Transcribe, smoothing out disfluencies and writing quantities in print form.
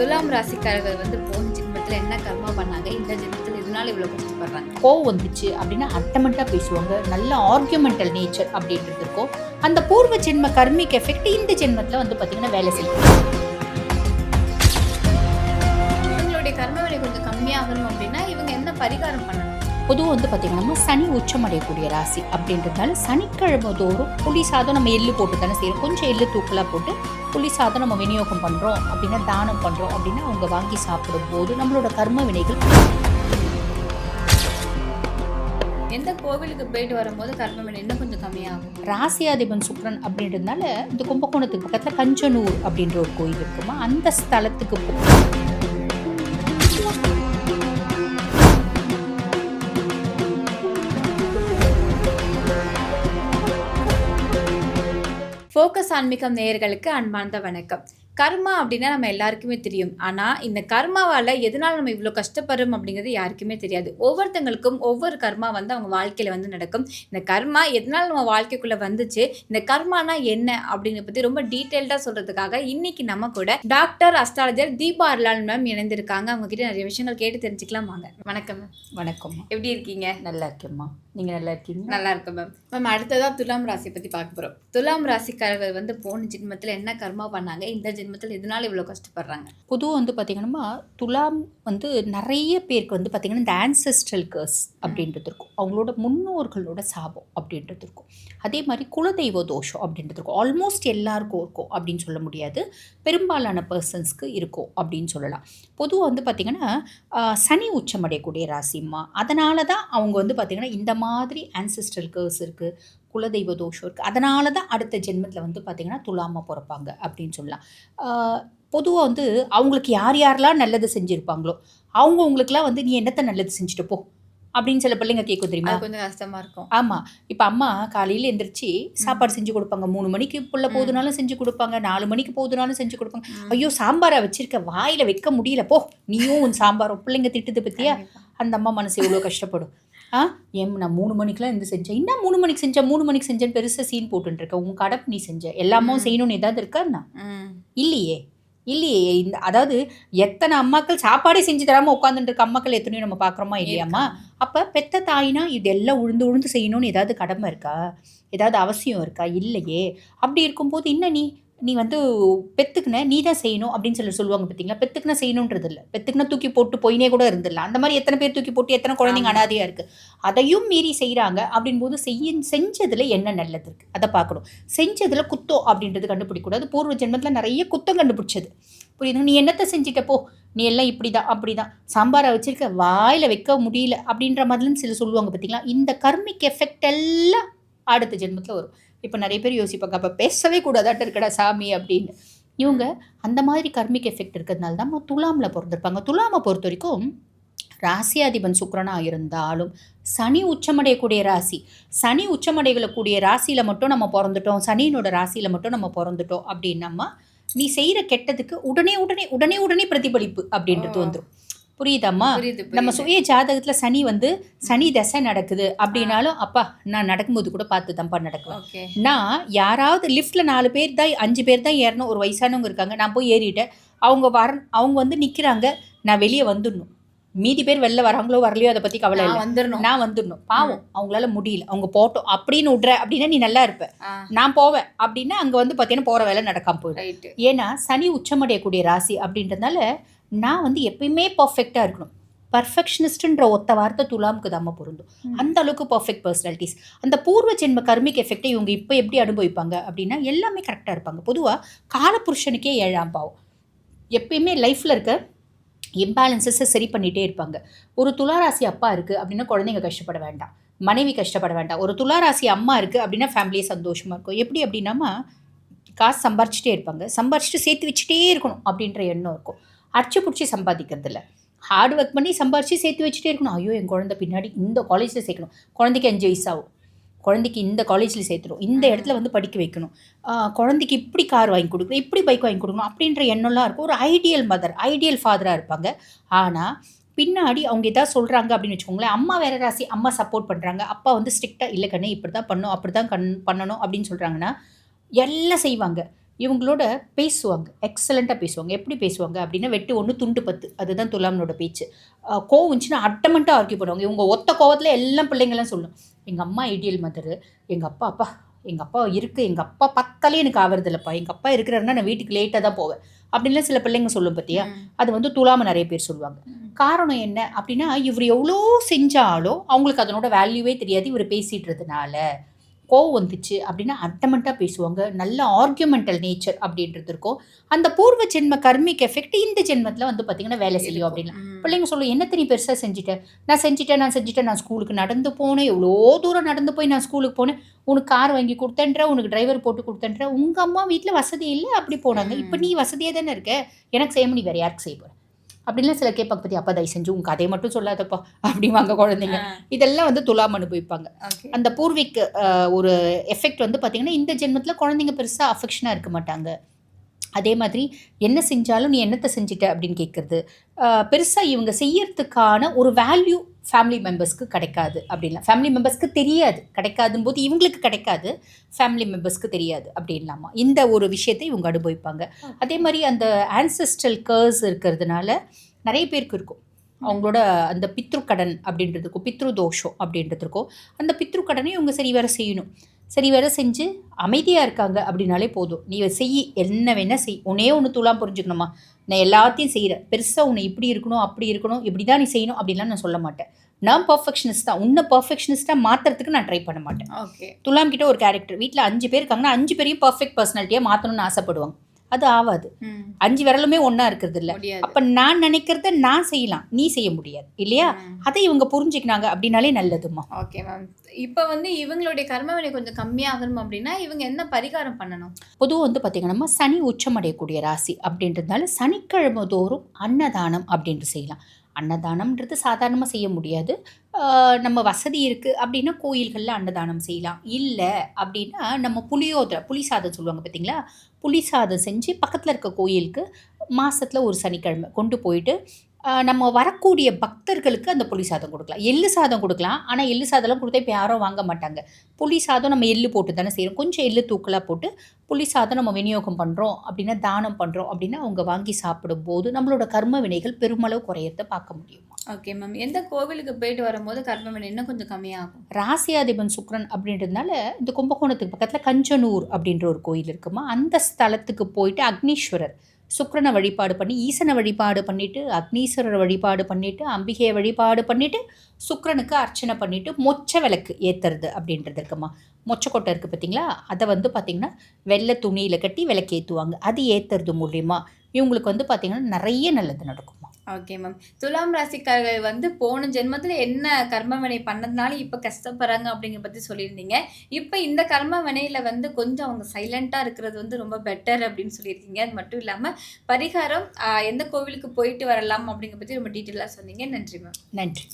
துலாம் ராசிக்காரர்கள் போன ஜென்மத்தில் என்ன கர்மா பண்ணாங்க, இந்த ஜென்மத்தில் இதனால இவ்வளோ கஷ்டப்படுறாங்க. கோவம் வந்துச்சு அப்படின்னா அட்டமெண்ட்டாக பேசுவாங்க. நல்ல ஆர்கியூமெண்டல் நேச்சர் அப்படின்றது இருக்கும். அந்த பூர்வ ஜென்ம கர்மிக் எஃபெக்ட் இந்த ஜென்மத்தில் பார்த்தீங்கன்னா வேலை செய்யும். இவங்களுடைய கர்ம விலை கொஞ்சம் கம்மியாகணும் அப்படின்னா இவங்க என்ன பரிகாரம் பண்ணணும்? பொதுவாக பார்த்தீங்கன்னா சனி உச்சமடையக்கூடிய ராசி அப்படின்றதுனால சனிக்கிழமை தோறும் புளி சாதம் நம்ம எள்ளு போட்டு தானே செய்கிறோம். கொஞ்சம் எள்ளு தூக்கலாக போட்டு புளி சாதம் நம்ம விநியோகம் பண்ணுறோம் அப்படின்னா, தானம் பண்ணுறோம் அப்படின்னா அவங்க வாங்கி சாப்பிடும் போது நம்மளோட கர்ம வினைகள். எந்த கோவிலுக்கு போயிட்டு வரும்போது கர்ம வினை இன்னும் கொஞ்சம் கம்மியாகும்? ராசியாதிபன் சுக்ரன் அப்படின்றதுனால இந்த கும்பகோணத்துக்கு பக்கத்தில் கஞ்சனூர் அப்படின்ற ஒரு கோயில் இருக்குமா, அந்த ஸ்தலத்துக்கு ஃபோக்கஸ் ஆன்மீகம் நேயர்களுக்கு அன்பார்ந்த வணக்கம். கர்மா அப்படின்னா நம்ம எல்லாருக்குமே தெரியும். ஆனால் இந்த கர்மாவால் எதனால் நம்ம இவ்வளோ கஷ்டப்படுறோம் அப்படிங்கிறது யாருக்குமே தெரியாது. ஒவ்வொருத்தங்களுக்கும் ஒவ்வொரு கர்மா அவங்க வாழ்க்கையில் நடக்கும். இந்த கர்மா எதனால் நம்ம வாழ்க்கைக்குள்ளே வந்துச்சு, இந்த கர்மானா என்ன அப்படிங்கிறத பற்றி ரொம்ப டீட்டெயில்டாக சொல்கிறதுக்காக இன்னைக்கு நம்ம கூட டாக்டர் அஸ்ட்ராலஜர் தீபா அருளால் மேம் இணைந்திருக்காங்க. அவங்க கிட்ட நிறைய விஷயங்கள் கேட்டு தெரிஞ்சுக்கலாம் வாங்க. வணக்கம் மேம். வணக்கம். எப்படி இருக்கீங்க? நல்லா இருக்கேம்மா. நீங்கள் நல்லா இருக்கீங்க? நல்லா இருக்கும் மேம். மேம் அடுத்ததாக துலாம் ராசியை பற்றி பார்க்க போகிறோம். துலாம் ராசிக்காரர்கள் போன ஜென்மத்தில் என்ன கர்மா பண்ணாங்க, இந்த ஜென்மத்தில் இதனால இவ்வளோ கஷ்டப்படுறாங்க? பொதுவாக பார்த்தீங்கன்னா துலாம் நிறைய பேருக்கு பார்த்தீங்கன்னா இந்த ஆன்செஸ்ட்ரல் கர்ஸ் அப்படின்றது இருக்கும். அவங்களோட முன்னோர்களோட சாபம் அப்படின்றது இருக்கும். அதே மாதிரி குலதெய்வ தோஷம் அப்படின்றது இருக்கும். ஆல்மோஸ்ட் எல்லாருக்கும் இருக்கும் அப்படின்னு சொல்ல முடியாது, பெரும்பாலான பர்சன்ஸ்க்கு இருக்கும் அப்படின்னு சொல்லலாம். பொதுவாக பார்த்தீங்கன்னா சனி உச்சமடையக்கூடிய ராசிம்மா. அதனால தான் அவங்க பார்த்தீங்கன்னா இந்த மாதிரி ஆன்செஸ்ட்ரல் கர்ஸ் இருக்குது, குலதெய்வ தோஷம் இருக்குது. அதனால தான் அடுத்த ஜென்மத்தில் பார்த்திங்கன்னா துலாமாக பிறப்பாங்க அப்படின்னு சொல்லலாம். பொதுவாக அவங்களுக்கு யார் யாரெல்லாம் நல்லது செஞ்சுருப்பாங்களோ அவங்களுக்குலாம் நீ என்னத்தை நல்லது செஞ்சுட்டு போ அப்படின்னு சில பிள்ளைங்க கேட்கும் தெரியுமா? கொஞ்சம் கஷ்டமாக இருக்கும். ஆமாம். இப்போ அம்மா காலையில் எந்திரிச்சு சாப்பாடு செஞ்சு கொடுப்பாங்க. 3 மணிக்கு புள்ள போதுனாலும் செஞ்சு கொடுப்பாங்க, 4 மணிக்கு போதுனாலும் செஞ்சு கொடுப்பாங்க. ஐயோ சாம்பாரை வச்சிருக்க, வாயில் வைக்க முடியல போ, நீயும் உன் சாம்பாரும். பிள்ளைங்க திட்டுது பற்றியா? அந்த அம்மா மனசு எவ்வளோ கஷ்டப்படும். நான் 3 மணிக்கெலாம் இருந்து செஞ்சேன், இன்னும் 3 மணிக்கு செஞ்சேன் 3 மணிக்கு செஞ்சேன்னு பெருசாக சீன் போட்டுருக்கேன். உன் கடப்பு நீ செஞ்ச, எல்லாமும் செய்யணும்னு ஏதாவது இருக்கான்னா? இல்லையே. இந்த அதாவது எத்தனை அம்மாக்கள் சாப்பாடே செஞ்சு தராமல் உட்காந்துட்டு இருக்க அம்மாக்கள் எத்தனையோ நம்ம பார்க்குறோமா இல்லையாம்மா? அப்போ பெத்த தாயினா இதெல்லாம் உழுந்து செய்யணும்னு ஏதாவது கடமை இருக்கா, ஏதாவது அவசியம் இருக்கா? இல்லையே. அப்படி இருக்கும்போது இன்னும் நீ பெத்துக்குன நீ தான் செய்யணும் அப்படின்னு சொல்லுவாங்க பார்த்தீங்களா? பெத்துக்குனா செய்யணுன்றது இல்லை, பெத்துக்குனா தூக்கி போட்டு போயினே கூட இருந்துடலாம். அந்த மாதிரி எத்தனை பேர் தூக்கி போட்டு எத்தனை குழந்தைங்க அனாதையாக இருக்குது. அதையும் மீறி செய்கிறாங்க அப்படின்போது செஞ்சதில் என்ன நல்லது இருக்குது அதை பார்க்கணும். செஞ்சதில் குத்தம் அப்படின்றது கண்டுபிடிக்கூடாது. பூர்வ ஜென்மத்தில் நிறைய குத்தம் கண்டுபிடிச்சது புரியுது. நீ என்னத்தை செஞ்சிட்ட போ, நீ எல்லாம் இப்படி தான் அப்படி தான், சாம்பாரை வச்சுருக்க வாயில் வைக்க முடியல அப்படின்ற மாதிரிலாம் சில சொல்லுவாங்க பார்த்தீங்களா? இந்த கர்மிக் எஃபெக்ட் எல்லாம் அடுத்த ஜென்மத்தில் வரும். இப்போ நிறைய பேர் யோசிப்பாங்க, அப்போ பேசவே கூடாதாட்ட இருக்கடா சாமி அப்படின்னு. இவங்க அந்த மாதிரி கர்மிக் எஃபெக்ட் இருக்கிறதுனால தான் துலாமில் பிறந்திருப்பாங்க. துலாமை பொறுத்த வரைக்கும் ராசியாதிபன் சுக்கிரனாக இருந்தாலும் சனி உச்சமடையக்கூடிய ராசி, சனி உச்சமடையக்கூடிய ராசியில் மட்டும் நம்ம பிறந்துட்டோம், சனியினோட ராசியில் மட்டும் நம்ம பிறந்துட்டோம் அப்படின்னம்மா நீ செய்கிற கெட்டதுக்கு உடனே உடனே உடனே உடனே பிரதிபலிப்பு அப்படின்றது வந்துடும். புரியுதாம்மா? நம்ம சுய ஜாதகத்தில் சனி தசை நடக்குது அப்படின்னாலும் அப்பா நான் நடக்கும்போது கூட பார்த்து தான்ப்பா நடக்குவேன். நான் யாராவது லிஃப்ட்டில் 4 பேர் தான் 5 பேர் தான் ஏறணும், ஒரு வயசானவங்க இருக்காங்க, நான் போய் ஏறிட்டேன், அவங்க நிற்கிறாங்க, நான் வெளியே வந்துடணும். மீதி பேர் வெளில வராங்களோ வரலையோ அதை பற்றி கவலை இல்லை, நான் வந்துடணும். பாவம் அவங்களால முடியல, அவங்க போட்டோம் அப்படின்னு விட்ற அப்படின்னா நீ நல்லா இருப்ப, நான் போவேன் அப்படின்னா அங்கே பார்த்தீங்கன்னா போகிற வேலை நடக்காம போயிடும். ஏன்னா சனி உச்சமடையக்கூடிய ராசி அப்படின்றதுனால நான் எப்பயுமே பர்ஃபெக்டாக இருக்கணும். பர்ஃபெக்ஷனிஸ்ட்ன்ற ஒத்த வார்த்தை துலாமுக்கு தாம பொருந்தும். அந்த அளவுக்கு பர்ஃபெக்ட் பர்சனாலிட்டிஸ். அந்த பூர்வ ஜென்ம கர்மிக் எஃபெக்டை இவங்க இப்போ எப்படி அனுபவிப்பாங்க அப்படின்னா எல்லாமே கரெக்டாக இருப்பாங்க. பொதுவாக காலபுருஷனுக்கே 7ஆம் பாவம். எப்பயுமே லைஃப்பில் இருக்க இம்பேலன்சஸை சரி பண்ணிகிட்டே இருப்பாங்க. ஒரு துளாராசி அப்பா இருக்குது அப்படின்னா குழந்தைங்க கஷ்டப்பட வேண்டாம், மனைவி கஷ்டப்பட வேண்டாம். ஒரு துளாராசி அம்மா இருக்குது அப்படின்னா ஃபேமிலியே சந்தோஷமாக இருக்கும். எப்படி அப்படின்னாமா காசு சம்பாரிச்சிட்டே இருப்பாங்க, சம்பாரிச்சிட்டு சேர்த்து வச்சுட்டே இருக்கணும் அப்படின்ற எண்ணம் இருக்கும். அடிச்சு பிடிச்சி சம்பாதிக்கிறது இல்லை, ஹார்ட் ஒர்க் பண்ணி சம்பாரித்து சேர்த்து வச்சுட்டே இருக்கணும். ஐயோ என் குழந்தை பின்னாடி இந்த காலேஜில் சேர்க்கணும், குழந்தைக்கு 5 வயசாகும், குழந்தைக்கு இந்த காலேஜில் சேர்த்துடும், இந்த இடத்துல படிக்க வைக்கணும், குழந்தைக்கு இப்படி கார் வாங்கி கொடுக்கணும், இப்படி பைக் வாங்கி கொடுக்கணும் அப்படின்ற எண்ணம்லாம் இருக்கும். ஒரு ஐடியல் மதர், ஐடியல் ஃபாதராக இருப்பாங்க. ஆனால் பின்னாடி அவங்க எதாவது சொல்கிறாங்க அப்படின்னு வச்சுக்கோங்களேன், அம்மா வேற ராசி, அம்மா சப்போர்ட் பண்ணுறாங்க, அப்பா ஸ்ட்ரிக்டாக இல்லை கண்ணு இப்படி தான் பண்ணணும் அப்படி தான் பண்ணணும் அப்படின்னு சொல்கிறாங்கன்னா எல்லாம் செய்வாங்க. இவங்களோட பேசுவாங்க, எக்ஸலண்ட்டாக பேசுவாங்க. எப்படி பேசுவாங்க அப்படின்னா, வெட்டு 1 துண்டு 10 அதுதான் துலாம்னோட பேச்சு. கோவம் வந்துச்சுன்னா அட்டமெண்ட்டாக ஆர்கியூ பண்ணுவாங்க. இவங்க ஒத்த கோவத்தில் எல்லாம் பிள்ளைங்கலாம் சொல்லும். எங்கள் அம்மா ஐடியல் மதரு, எங்கள் அப்பா அப்பா எங்கள் அப்பா இருக்குது, எங்கள் அப்பா பார்த்தாலே எனக்கு ஆவறதில்லப்பா, எங்கள் அப்பா இருக்கிறாருன்னா நான் வீட்டுக்கு லேட்டாக தான் போவேன் அப்படின்லாம் சில பிள்ளைங்க சொல்லும் பார்த்தியா. அது வந்து துலாமை நிறைய பேர் சொல்லுவாங்க. காரணம் என்ன அப்படின்னா, இவர் எவ்வளோ செஞ்சாலும் அவங்களுக்கு அதனோட வேல்யூவே தெரியாது. இவர் பேசிடுறதுனால கோவம் வந்துச்சு அப்படின்னா அட்டமெண்ட்டாக பேசுவாங்க. நல்ல ஆர்கியூமெண்டல் நேச்சர் அப்படின்றது இருக்கும். அந்த பூர்வ ஜென்ம கர்மிக் எஃபெக்ட் இந்த ஜென்மத்தில் வந்து பார்த்திங்கன்னா வேலை செய்யும் அப்படின்னா. பிள்ளைங்க சொல்லும், என்னத்தை நீ பெருசாக செஞ்சுட்டேன், நான் செஞ்சுட்டேன், நான் ஸ்கூலுக்கு நடந்து போனேன், எவ்வளோ தூரம் நடந்து போய் நான் ஸ்கூலுக்கு போனேன், உனக்கு கார் வாங்கி கொடுத்தேன்ற, உனக்கு டிரைவர் போட்டு கொடுத்தேன்ற, உங்கள் அம்மா வீட்டில் வசதி இல்லை அப்படி போனாங்க, இப்போ நீ வசதியாக தானே இருக்க, எனக்கு செய்ய முடியும், வேறு யாருக்கு செய்ய போகிறேன் அப்படின்லாம் சில கேட்பாங்க. பற்றி அப்பா தயவு செஞ்சு உங்கள் கதையை மட்டும் சொல்லாதப்பா அப்படிவாங்க குழந்தைங்க. இதெல்லாம் வந்து துலாம் அனுபவிப்பாங்க. அந்த பூர்வீக் ஒரு எஃபெக்ட் வந்து பார்த்திங்கன்னா இந்த ஜென்மத்தில் குழந்தைங்க பெருசாக அஃபெக்ஷனாக இருக்க மாட்டாங்க. அதே மாதிரி என்ன செஞ்சாலும் நீ என்னத்தை செஞ்சிட்ட அப்படின்னு கேட்குறது, பெருசாக இவங்க செய்யறதுக்கான ஒரு வேல்யூ ஃபேமிலி மெம்பர்ஸ்க்கு கிடைக்காது அப்படின்லாம். ஃபேமிலி மெம்பர்ஸ்க்கு தெரியாது, கிடைக்காதும் போது இவங்களுக்கு கிடைக்காது, ஃபேமிலி மெம்பர்ஸ்க்கு தெரியாது அப்படின்லாமா. இந்த ஒரு விஷயத்தை இவங்க அனுபவிப்பாங்க. அதே மாதிரி அந்த ஆன்செஸ்ட்ரல் கர்ஸ் இருக்கிறதுனால நிறைய பேருக்கு இருக்கும். அவங்களோட அந்த பித்ருக்கடன் அப்படின்றது இருக்கும், பித்ரு தோஷம் அப்படின்றது இருக்கும். அந்த பித்ருக்கடனை இவங்க சரி வேற செய்யணும். சரி வேற செஞ்சு அமைதியாக இருக்காங்க அப்படின்னாலே போதும். நீ செய், என்ன வேணால் செய். உன்னே ஒன்று துலாம் புரிஞ்சுக்கணுமா, நான் எல்லாத்தையும் செய்கிறேன், பெருசாக உன்னை இப்படி இருக்கணும் அப்படி இருக்கணும் இப்படி தான் நீ செய்யணும் அப்படின்லாம் நான் சொல்ல மாட்டேன். நான் பர்ஃபெக்ஷனிஸ்ட் தான். உன்னை பர்ஃபெக்ஷனிஸ்ட்டாக மாற்றுறதுக்கு நான் ட்ரை பண்ண மாட்டேன். ஓகே. துலாம் கிட்ட ஒரு கேரக்டர், வீட்டில் 5 பேர் இருக்காங்கன்னா 5 பேரையும் பர்ஃபெக்ட் பர்சனாலிட்டியாக மாற்றணும்னு ஆசைப்படுவாங்க. அது ஆகாது. 5 விரலுமே ஒன்றா இருக்கிறது இல்லை. அப்போ நான் நினைக்கிறத நான் செய்யலாம், நீ செய்ய முடியாது இல்லையா. அதை இவங்க புரிஞ்சுக்கினாங்க அப்படின்னாலே நல்லதுமா. Okay ma'am. இப்போ வந்து இவங்களுடைய கர்மவினை கொஞ்சம் கம்மியாகணும் அப்படின்னா இவங்க என்ன பரிகாரம் பண்ணணும்? பொதுவாக வந்து பார்த்திங்கன்னா சனி உச்சமடையக்கூடிய ராசி அப்படின்றதுனால சனிக்கிழமை தோறும் அன்னதானம் அப்படின்ட்டு செய்யலாம். அன்னதானம்ன்றது சாதாரணமாக செய்ய முடியாது. நம்ம வசதி இருக்குது அப்படின்னா கோயில்களில் அன்னதானம் செய்யலாம். இல்லை அப்படின்னா நம்ம புளி சாதம் சொல்லுவாங்க பார்த்தீங்களா, புளி சாதம் செஞ்சு பக்கத்தில் இருக்க கோயிலுக்கு மாதத்தில் ஒரு சனிக்கிழமை கொண்டு போயிட்டு நம்ம வரக்கூடிய பக்தர்களுக்கு அந்த புளி சாதம் கொடுக்கலாம். எள்ளு சாதம் கொடுக்கலாம். ஆனால் எள்ளு சாதம்லாம் கொடுத்தா இப்போ யாரும் வாங்க மாட்டாங்க. புளி சாதம் நம்ம எள்ளு போட்டு தானே செய்கிறோம். கொஞ்சம் எள்ளு தூக்கலாக போட்டு புளி சாதம் நம்ம விநியோகம் பண்ணுறோம் அப்படின்னா, தானம் பண்ணுறோம் அப்படின்னா அவங்க வாங்கி சாப்பிடும்போது நம்மளோட கர்ம வினைகள் பெருமளவு குறையறத பார்க்க முடியும். Okay ma'am. எந்த கோவிலுக்கு போயிட்டு வரும்போது கர்ம வினை இன்னும் கொஞ்சம் கம்மியாகும்? ராசியாதிபன் சுக்ரன் அப்படின்றதுனால இந்த கும்பகோணத்துக்கு பக்கத்தில் கஞ்சனூர் அப்படின்ற ஒரு கோயில் இருக்குமா, அந்த ஸ்தலத்துக்கு போயிட்டு அக்னீஸ்வரர் சுக்ரனை வழிபாடு பண்ணி, ஈசனை வழிபாடு பண்ணிவிட்டு, அக்னீஸ்வரரை வழிபாடு பண்ணிவிட்டு, அம்பிகையை வழிபாடு பண்ணிவிட்டு, சுக்ரனுக்கு அர்ச்சனை பண்ணிவிட்டு மொச்சை விளக்கு ஏற்றுறது அப்படின்றது இருக்குமா. மொச்சக்கொட்டை இருக்குது பார்த்தீங்களா, அதை வந்து பார்த்திங்கன்னா வெள்ளை துணியில் கட்டி விளக்கு ஏற்றுவாங்க. அது ஏற்றுறது மூலிமா இவங்களுக்கு வந்து பார்த்திங்கன்னா நிறைய நல்லது நடக்குமா. Okay ma'am. துலாம் ராசிக்காரர்கள் வந்து போன ஜென்மத்தில் என்ன கர்ம வினை பண்ணதுனால இப்போ கஷ்டப்படுறாங்க அப்படிங்கிற பற்றி சொல்லியிருந்தீங்க. இப்போ இந்த கர்ம வினையில் வந்து கொஞ்சம் அவங்க சைலண்ட்டாக இருக்கிறது வந்து ரொம்ப பெட்டர் அப்படின்னு சொல்லியிருக்கீங்க. அது மட்டும் இல்லாமல் பரிகாரம் எந்த கோவிலுக்கு போயிட்டு வரலாம் அப்படிங்கிற பற்றி ரொம்ப டீட்டெயிலாக சொன்னீங்க. நன்றி மேம். நன்றி.